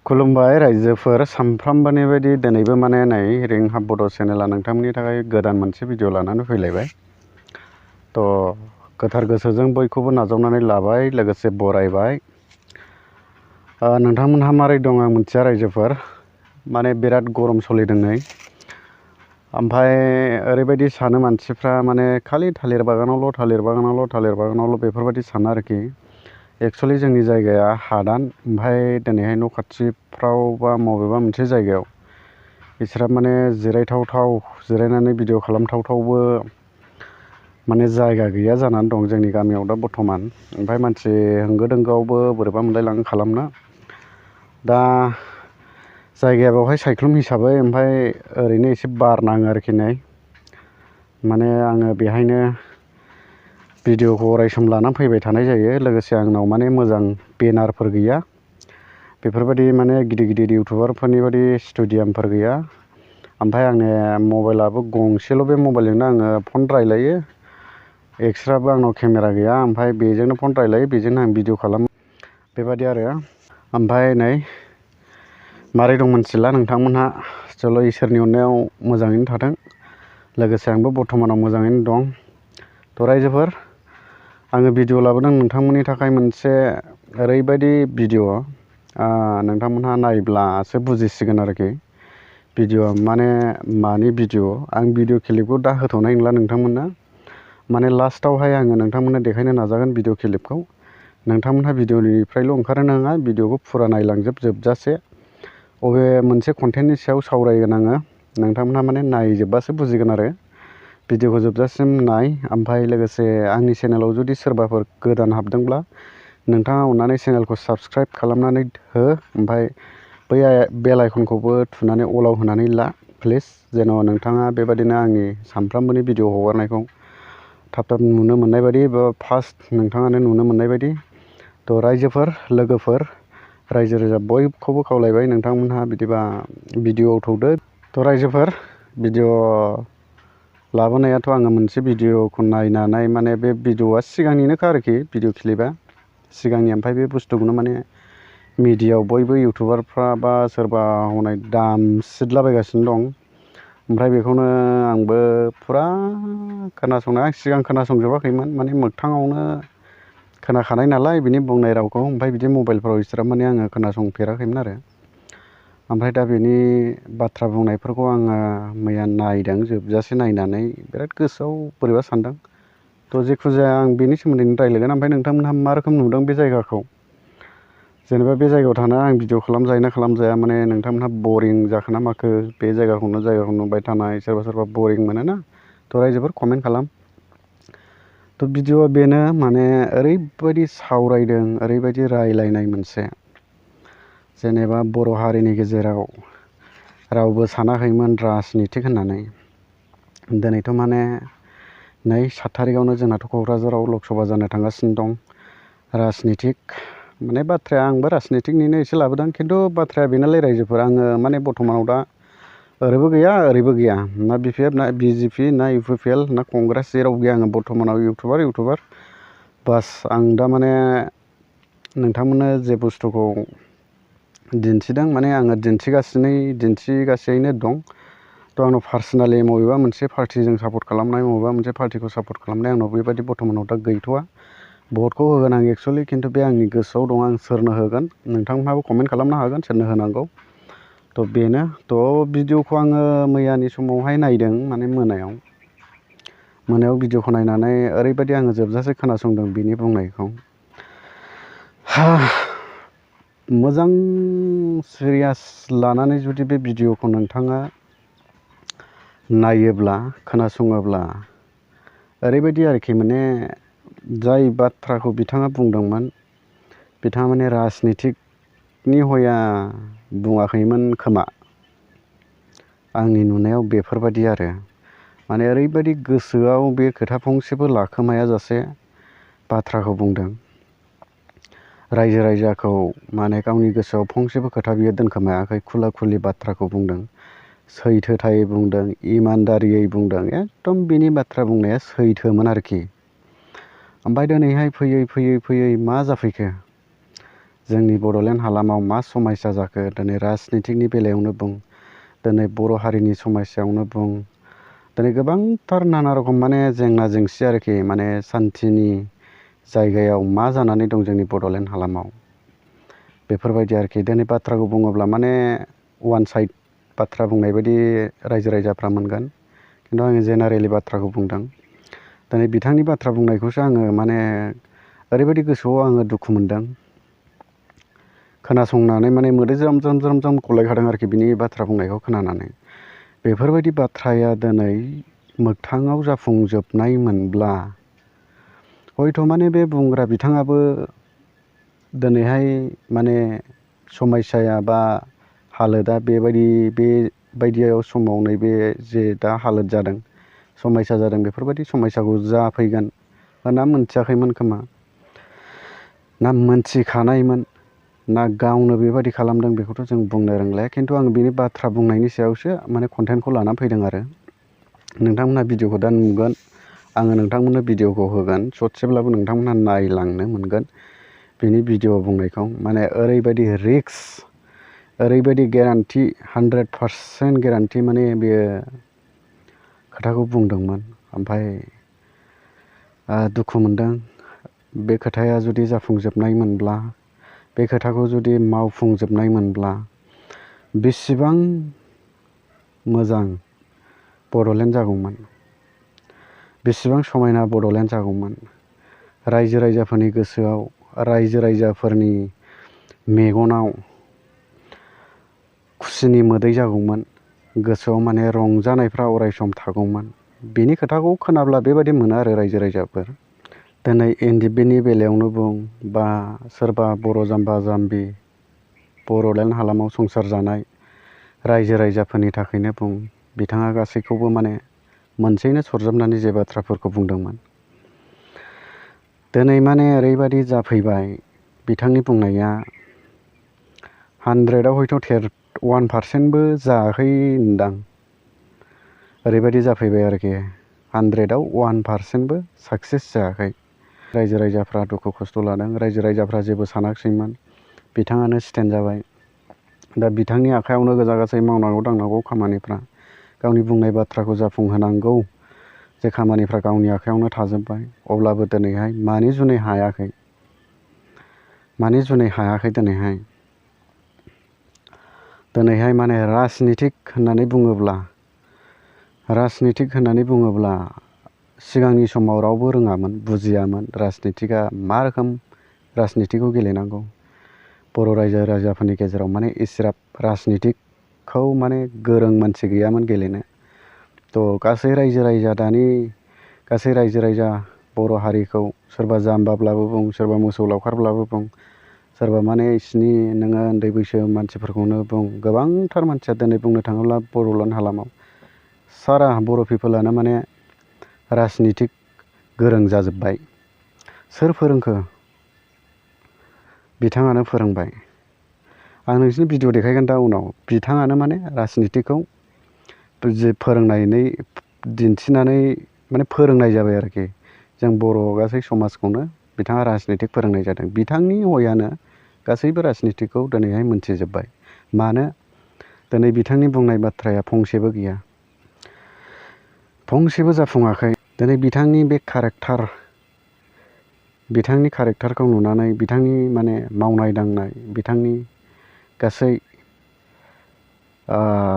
खुलुमबाय रायजोफोर सानफ्रामबोनि बायदि दिनैबो माने नै रिं हाब बड' चेनेला नोंथांमोननि थाखाय गोदान मोनसे भिडिअ लानानै फैलायबाय। थ' गोथार गोसोजों बयखौबो नाजावनानै लाबाय लोगोसे बरायबाय। नोंथांमोनहा मारै दं आं मिथिया रायजोफोर, माने बिराद गरम सोलिदों नै। ओमफ्राय ओरैबायदि सानो मानसिफ्रा माने खालि थालिर बागानावल' बेफोरबायदि सानो आरोखि। एक्सुवेलि जोंनि जायगाया हादान, ओमफ्राय दिनैहाय न' खाथिफ्राव बा बबेबा मोनसे जायगायाव बिसोरहा माने जिरायनानै भिडिअ खालामथावथावबो माने जायगा गैया जानानै दं जोंनि गामियाव दा बर्थमान। ओमफ्राय मानसि होंगो दोंगोआवबो बोरैबा मोनलायलाङो खालामनो। दा जायगाया बेवहाय सायख्लुम हिसाबै, ओमफ्राय ओरैनो एसे बार नाङो आरोखि नै। माने आङो बेहायनो भिडिअखौ अरायसम लानानै फैबाय थानाय जायो। लोगोसे आंनाव माने मोजां बेनारफोर गैया, बेफोरबायदि माने गिदिर इउटुबारफोरनि बायदि स्टुडियामफोर गैया। ओमफ्राय आंनि मबाइलाबो गंसेल', बे मबाइलजोंनो आङो फन रायलायो। एक्सट्राबो आंनाव केमेरा गैया, ओमफ्राय बेजोंनो फन रायलायो, बेजोंनो आं भिडिअ खालामो, बेबादि आरो। ओमफ्राय नै मारै दं मोनथिला नोंथांमोनहा, चल' इसोरनि अननायाव मोजाङैनो थाथों। लोगोसे आंबो बर्थमानाव मोजाङैनो दं। थ' रायजोफोर, आङो भिडिअ लाबोदों नोंथांमोननि थाखाय मोनसे ओरैबायदि भिडिअ, नोंथांमोनहा नायब्लासो बुजिसिगोन आरोखि भिडिअआ माने मानि भिडिअ। आं भिडिअ क्लिपखौ दा होथ'नाय नंला नोंथांमोननो, माने लास्टावहाय आङो नोंथांमोननो देखायनो नाजागोन भिडिअ क्लिपखौ। नोंथांमोनहा भिडिअनिफ्रायल' ओंखारनो नाङा, भिडिअखौ फुरा नायलांजोबजासे बबे मोनसे कन्टेन्टनि सायाव सावरायगोन आङो, नोंथांमोनहा माने नायजोबबासो बुजिगोन आरो। भिडिअखौ जोबजासिम नाय। ओमफ्राय लोगोसे आंनि चेनेलाव जुदि सोरबाफोर गोदान हाबदोंब्ला नोंथाङा अननानै चेनेलखौ साबस्क्राइब खालामनानै हो। ओमफ्राय बै बेल आइकनखौबो थुनानै अलाव होनानै ला प्लिज, जेन' नोंथाङा बेबादिनो आंनि सानफ्रामबोनि भिडिअ हगारनायखौ थाब नुनो मोननाय बायदि, बा फार्स्ट नोंथाङानो नुनो मोननाय बायदि। थ' रायजोफोर, लोगोफोर, रायजो राजा बयखौबो खावलायबाय नोंथांमोनहा बिदिबा भिडिअआव थौदो। थ' रायजोफोर, भिडिअ लाबोनायाथ' आङो मोनसे भिडिअखौ नायनानै, माने बे भिडिअआ सिगांनिनोखा आरोखि, भिडिअ क्लिपआ सिगांनि। ओमफ्राय बे बुस्थुखौनो माने मिडियायाव बयबो इउटुबारफ्रा बा सोरबा हनै दामसिदलाबायगासिनो दं। ओमफ्राय बेखौनो आंबो फुरा आं सिगां खोनासंजोबाखैमोन, माने मोगथाङावनो खोनाखानाय नालाय बिनि बुंनाय रावखौ। ओमफ्राय बिदि मबाइलफ्राव इसिग्राब माने आङो खोनासंफेराखैमोन आरो। ओमफ्राय दा बेनि बाथ्रा बुंनायफोरखौ आङो मैया नायदों, जोबजासे नायनानै बिराद गोसोआव बोरैबा सानदों। थ' जेखुनु जाया आं बेनि सोमोन्दैनो रायलायगोन। ओमफ्राय नोंथांमोनहा मा रोखोम नुदों बे जायगाखौ, जेनेबा बे जायगायाव थानानै आं भिडिअ खालामजायो ना खालामजाया, माने नोंथांमोनहा बरिं जाखोना माखो बे जायगाखौ नुबाय थानाय, सोरबा बरिं मोनोना। थ' रायजोफोर कमेन्ट खालाम। थ' भिडिअआ बेनो, माने ओरैबायदि सावरायदों, ओरैबायदि रायलायनाय मोनसे, जेनेबा बर' हारिनि गेजेराव रावबो सानाखैमोन राजनितिक होननानै। दिनैथ' माने नै 7 थारिखआवनो जोंनाथ' क'क्राझाराव लक सभा जानो थांगासिनो दं। राजनितिक माने बाथ्राया, आंबो राजनितिकनिनो एसे लाबोदों, खिन्थु बाथ्राया बेनोलै रायजोफोर, आङो माने बर्थमानाव दा ओरैबो गैया, ना BPF ना BJP ना UPPL ना कंग्रेस, जेरावबो गैया आङो बर्थमानाव इउटुबार। बास आं दा माने नोंथांमोननो जे बुस्थुखौ दिन्थिदों, माने आङो दिन्थिगासिनो दं। थ' आंनाव पार्सनेलि बबेबा मोनसे पार्टिजों सापर्ट खालामनाय, बबेबा मोनसे पार्टिखौ सापर्ट खालामनाय आंनाव बेबायदि बर्थमानाव दा गैथ'वा। भटखौ होगोन आं एक्सुवेलि, खिन्थु बे आंनि गोसोआव दं, आं सोरनो होगोन। नोंथांमोनहाबो कमेन्ट खालामनो हागोन सोरनो होनांगौ। थ' बेनो। थ' भिडिअखौ आङो मैयानि समावहाय नायदों, माने मोनायाव भिडिअखौ नायनानै ओरैबायदि आङो जोबजासे खोनासंदों बिनि बुंनायखौ। मोजां सिरियास लानानै जुदि बे भिडिअखौ नोंथाङा नायोब्ला, खोनासङोब्ला ओरैबायदि आरोखि, माने जाय बाथ्राखौ बिथाङा बुंदोंमोन, बिथाङा माने राजनितिकनि हया बुङाखैमोन खोमा। आंनि नुनायाव बेफोरबायदि आरो, माने ओरैबायदि गोसोआव बे खोथा फंसेबो लाखोमाया जासे बाथ्राखौ बुंदों। रायजो राजाखौ माने गावनि गोसोआव फंसेबो खोथा बियो दोनखोमायाखै, खुला खुलि बाथ्राखौ बुंदों, सैथोथायै बुंदों, इमानदारियै बुंदों, एकदम बिनि बाथ्रा बुंनाया सैथोमोन आरोखि। ओमफ्राय दिनैहाय फैयै मा जाफैखो, जोंनि बड'लेण्ड हालामाव मा समस्या जाखो, दिनै राजनितिकनि बेलायावनो बुं, दिनै बर' हारिनि समस्यायावनो बुं, दिनै गोबांथार नाना रखम माने जेंना जेंसि आरोखि, माने सान्थिनि जायगायाव मा जानानै दं जोंनि बड'लेण्ड हालामाव, बेफोरबायदि आरोखि। दिनै बाथ्राखौ बुङोब्ला माने वान साइड बाथ्रा बुंनाय बायदि रायजो राजाफ्रा मोनगोन, खिन्थु आङो जेनेरेलि बाथ्राखौ बुंदों। दिनै बिथांनि बाथ्रा बुंनायखौसो आङो माने ओरैबायदि गोसोआव आङो दुखु मोनदों, खोनासंनानै माने मोदै ज्रोम ज्रोम ज्रोम ज्रोम गलायखादों आरोखि बिनि बाथ्रा बुंनायखौ खोनानानै। बेफोरबायदि बाथ्राया दिनै मोगथाङाव जाफुंजोबनायमोनब्ला हयथ' माने बे बुंग्रा बिथाङाबो दिनैहाय माने समस्याया बा हालोदा बेबायदियाव समाव नैबे जे दा हालोद जादों, समस्या जादों, बेफोरबायदि समस्याखौ जाफैगोन होनना मोनथियाखैमोन खोमा, ना मोनथिखानायमोन, ना गावनो बेबायदि खालामदों, बेखौथ' जों बुंनो रोंला। खिन्थु आं बिनि बाथ्रा बुंनायनि सायावसो माने कन्टेन्टखौ लानानै फैदों आरो। नोंथांमोनहा भिडिअखौ दा नुगोन, आङो नोंथांमोननो भिडिअखौ होगोन, ससेब्लाबो नोंथांमोनहा नायलांनो मोनगोन बिनि भिडिअ बुंनायखौ। माने ओरैबायदि रिक्स, ओरैबायदि गेरान्टि, 100% गेरान्टि माने बेयो खोथाखौ बुंदोंमोन। ओमफ्राय दुखु मोनदों, बे खोथाया जुदि जाफुंजोबनायमोनब्ला, बे खोथाखौ जुदि मावफुंजोबनायमोनब्ला बेसेबां मोजां बड'लेण्ड जागौमोन, बेसेबां समायना बड'लेण्ड जागौमोन। रायजो राजाफोरनि गोसोआव, रायजो राजाफोरनि मेगनाव खुसिनि मोदै जागौमोन, गोसोआव माने रंजानायफ्रा अरायसम थागौमोन। बिनि खोथाखौ खोनाब्ला बेबायदि मोनो आरो रायजो राजाफोर। दिनै एनडिएफबिनि बेलायावनो बुं, बा सोरबा बर' जाम्बा जाम्बि बड'लेण्ड हालामाव संसार जानाय रायजो राजाफोरनि थाखायनो बुं, बिथाङा गासैखौबो माने मोनसेयैनो सरजाबनानै जे बाथ्राफोरखौ बुंदोंमोन, दिनै माने ओरैबायदि जाफैबाय, बिथांनि बुंनाया 100आव हयथ' 1% जायाखैदां, ओरैबायदि जाफैबाय आरोखि। 100आव 1%बो साक्सेस जायाखै। रायजो राजाफ्रा दुखु खस्थ' लादों, रायजो राजाफ्रा जेबो सानाखिसैमोन, बिथाङानो स्टेन्ड जाबाय। दा बिथांनि आखायावनो गोजा गासै मावनांगौ दांनांगौ खामानिफ्रा, गावनि बुंनाय बाथ्राखौ जाफुंहोनांगौ जे खामानिफ्रा गावनि आखायावनो थाजोब्बाय। अब्लाबो दिनैहाय मानि जुनै हायाखै, मानि जुनै हायाखै दिनैहाय माने राजनितिक होननानै बुङोब्ला सिगांनि समाव रावबो रोङामोन, बुजियामोन राजनितिकआ मा रोखोम, राजनितिकखौ गेलेनांगौ। बर' रायजो राजाफोरनि गेजेराव माने इसिग्राब राजनितिकखौ माने गोरों मानसि गैयामोन गेलेनो। थ' गासै रायजो राजा बर' हारिखौ सोरबा जाम्बाब्लाबो बुं, सोरबा मोसौ लावखारब्लाबो बुं, सोरबा माने इसिनि नोङो उन्दै बैसो मानसिफोरखौनो बुं, गोबांथार मानसिया दिनै बुंनो थाङोब्ला बड'लेण्ड हालामाव सारा बर' पिपोलानो माने राजनितिक गोरों जाजोब्बाय। सोर फोरोंखो? बिथाङानो फोरोंबाय। आं नोंसिनि भिडिअ देखायगोन दा उनाव। बिथाङानो माने राजनितिकखौ फोरोंनानै दिन्थिनानै माने फोरोंनाय जाबाय आरोखि। जों बर' गासै समाजखौनो बिथाङा राजनितिक फोरोंनाय जादों। बिथांनि अयानो गासैबो राजनितिकखौ दिनैहाय मोनथिजोब्बाय। मानो? दिनै बिथांनि बुंनाय बाथ्राया फंसेबो गैया, फंसेबो जाफुङाखै। दिनै बिथांनि बे कारेक्टारखौ नुनानै, बिथांनि माने मावनाय दांनाय, बिथांनि गासै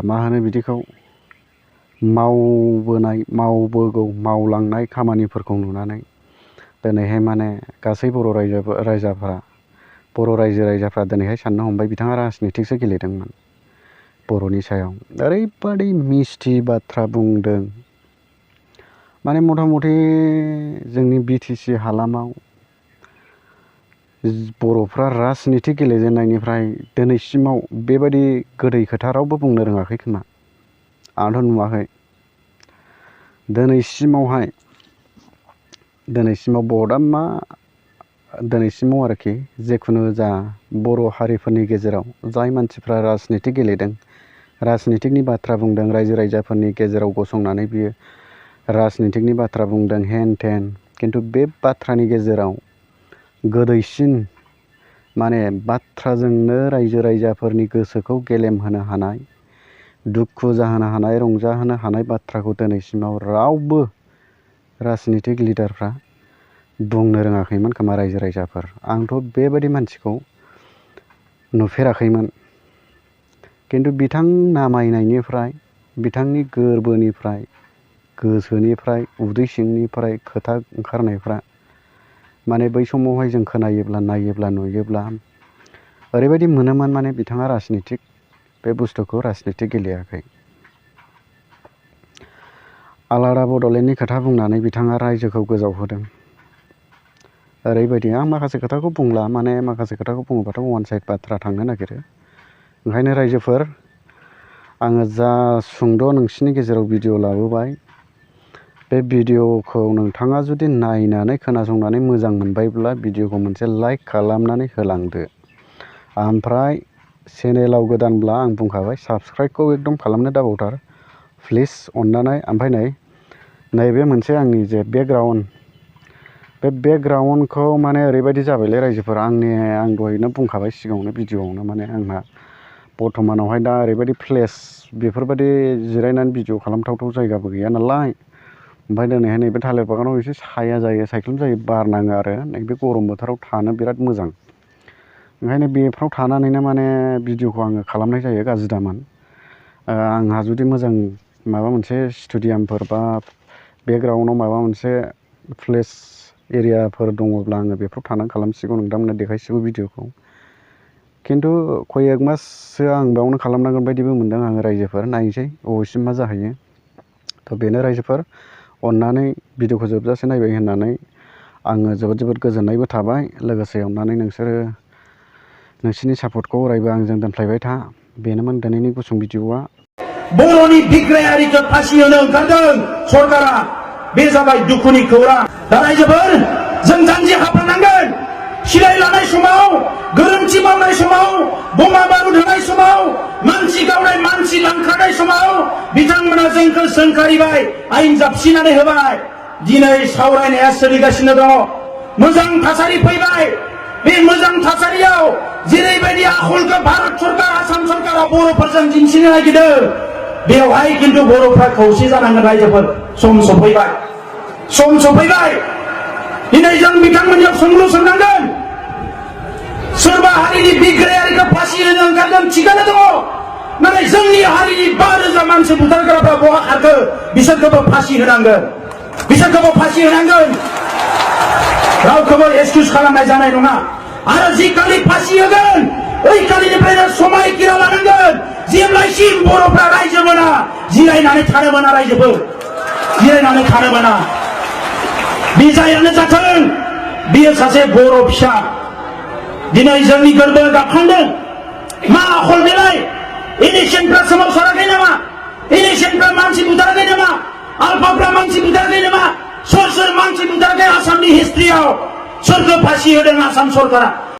मा होनो बिदिखौ, मावलांनाय खामानिफोरखौ नुनानै दिनैहाय माने गासै बर' रायजो राजाफ्रा दिनैहाय साननो हमबाय, बिथाङा राजनितिकसो गेलेदोंमोन बर'नि सायाव। ओरैबादि मिस्टि बाथ्रा बुंदों, माने मथा मथि जोंनि BTC हालामाव बर'फ्रा राजनितिक गेलेजेननायनिफ्राय दिनैसिमाव बेबायदि गोदै खोथा रावबो बुंनो रोङाखै खोमा। आंथ' नुवाखै दिनैसिमाव आरोखि। जेखुनु जा बर' हारिफोरनि गेजेराव जाय मानसिफ्रा राजनितिक गेलेदों, राजनितिकनि बाथ्रा बुंदों, रायजो राजाफोरनि गेजेराव गसंनानै बियो राजनितिकनि बाथ्रा बुंदों, हेन थेन, खिन्थु बे बाथ्रानि गेजेराव गोदैसिन माने बाथ्राजोंनो रायजो राजाफोरनि गोसोखौ गेलेमहोनो हानाय, दुखु जाहोनो हानाय, रंजाहोनो हानाय बाथ्राखौ दिनैसिमाव रावबो राजनितिक लिडारफ्रा बुंनो रोङाखैमोन खोमा रायजो राजाफोर। आंथ' बेबायदि मानसिखौ नुफेराखैमोन। खिन्थु बिथां नामायनायनिफ्राय, बिथांनि गोरबोनिफ्राय, गोसोनिफ्राय, उदै सिंनिफ्राय खोथा ओंखारनायफ्रा माने बै समावहाय जों खोनायोब्ला, नायोब्ला, नुयोब्ला ओरैबायदि मोनोमोन माने बिथाङा राजनितिक बे बुस्थुखौ राजनितिक गेलेयाखै। आलादा बड'लेण्डनि खोथा बुंनानै बिथाङा रायजोखौ गोजावहोदों। ओरैबायदि आं माखासे खोथाखौ बुंला, माने माखासे खोथाखौ बुङोबाथ' वान साइड बाथ्रा थांनो नागिरो। ओंखायनो रायजोफोर, आङो जा सुंद' नोंसिनि गेजेराव भिडिअ लाबोबाय, बे भिडिअखौ नोंथाङा जुदि नायनानै खोनासंनानै मोजां मोनबायब्ला भिडिअखौ मोनसे लाइक खालामनानै होलांदो। ओमफ्राय चेनेलाव गोदानब्ला आं बुंखाबाय, साबस्क्राइबखौ एकदम खालामनो दाबावथार प्लिज अननानै। ओमफ्राय नैबे मोनसे आंनि जे बेकग्राउन्ड, बे बेकग्राउन्डखौ माने ओरैबायदि जाबायलै रायजोफोर, आं दहायनो बुंखाबाय सिगाङावनो भिडिअआवनो, माने आंहा बर्थमानावहाय दा ओरैबायदि प्लेस बेफोरबायदि जिरायनानै भिडिअ खालामथावथाव जायगाबो गैया नालाय। ओमफ्राय दिनैहाय नैबे थालिर बागानाव एसे साया जायो, सायख्लुम जायो, बार नाङो आरो नैबे गरम बोथोराव थानो बिराद मोजां। ओंखायनो बेफ्राव थानानैनो माने भिडिअखौ आङो खालामनाय जायो, गाज्रि दामोन। आंहा जुदि मोजां माबा मोनसे स्टुडियामफोर बा बेकग्राउन्डआव माबा मोनसे प्लेस एरियाफोर दङब्ला आङो बेफ्राव थानानै खालामसिगौ, नोंथांमोननो देखायसिगौ भिडिअखौ। खिन्थु खय एक माससो आं बेयावनो खालामनांगोन बायदिबो मोनदों आङो रायजोफोर। नायनोसै बबेसिम मा जाहैयो। थ' बेनो रायजोफोर, अननानै भिडिअखौ जोबजासे नायबाय होननानै आङो जोबोद जोबोद गोजोननायबो थाबाय। लोगोसे अननानै नोंसोरो नोंसिनि सापर्टखौ अरायबो आंजों दोनफ्लायबाय था। बेनोमोन दिनैनि गुसुं भिडिअआ। बर'नि बिग्रायारिखौ फासि होनो ओंखारदों सरकारा, बे जाबाय दुखुनि खौरां। दा रायजोफोर, जों जानजि खाफ्रानांगोन। सिलाय लानाय समाव, गोरोन्थि मावनाय समाव, बमा बारुद होनाय समाव, मानसि गावनाय, मानसि लांखारनाय समाव बिथांमोना जोंखौ सोंखारिबाय, आयेन जाबसिनानै होबाय। दिनै सावरायनाया सोलिगासिनो दङ। मोजां थासारि फैबाय। बे मोजां थासारियाव जेरैबायदि आखलखौ भारत सरकार, आसाम सरकारा बर'फोरजों दिन्थिनो नागिरदों, बेवहाय खिन्थु बर'फ्रा खौसे जानांगोन रायजोफोर। सम सफैबाय, सम सफैबाय। दिनै जों बिथांमोननियाव सोंलु सोंनांगोन। सोरबा हारिनि बिग्रायारिखौ फासि होनो ओंखारदों, थिगानो दङ, नाथाय जोंनि हारिनि 5,000 मानसि बुथारग्राफ्रा बहा खारखो? बिसोरखौबो फासि होनांगोन, बिसोरखौबो फासि होनांगोन। रावखौबो एक्सकिउज खालामनाय जानाय नङा। आरो जि खालि फासि होगोन, ओइ खालिनिफ्रायनो समायखिरा लानांगोन। जेब्लासिम बर'फ्रा रायजो मोना, जिरायनानै थानो मोना रायजोफोर, जिरायनानै थानो मोना। बे जायानो जाथों, बियो सासे बर' फिसा। दिनै जोंनि गोरबोआ गाबखांदों। मा आखल बेलाय? इलेक्सनफ्रा सोमावसाराखै नामा? इलेक्सनफ्रा मानसि बुथाराखै नामा? आलफाफ्रा मानसि बुथाराखै नामा? सोर सोर मानसि बुथाराखै आसामनि हिस्ट्रियाव? सोरखौ फासि होदों आसाम सरकारा?